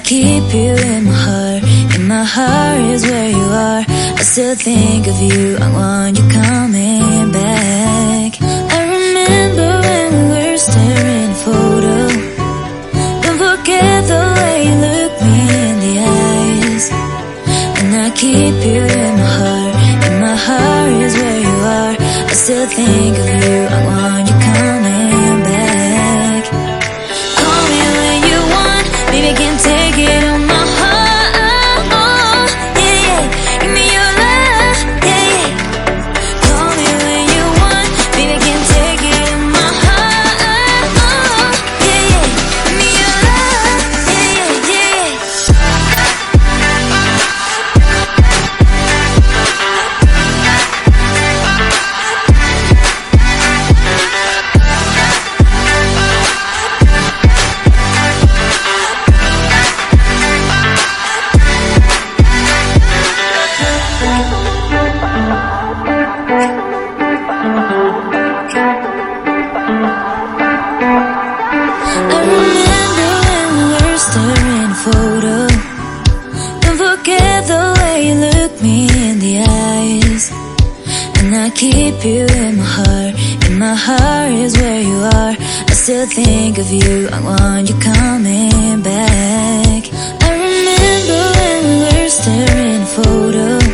keep you in my heart. In my heart is where you are. I still think of you, I want you coming back. I remember when we were staring at a photo. Don't forget the way you look me in the eyes. And I keep you in my heart. In my heart is where you are. I still think of you, I want you coming back. Call me when you want, baby, I can't take it on my heart. Yeah, yeah, give me your love, yeah, yeah. Call me when you want, baby, I can't take it on my heart. Yeah, yeah, give me your love, yeah, yeah, yeah. I remember when we were staring at a photo. Don't forget the way you look me in the eyes. And I keep you in my heart. In my heart is where you are. I still think of you, I want you coming back. I remember when we were staring at a photo.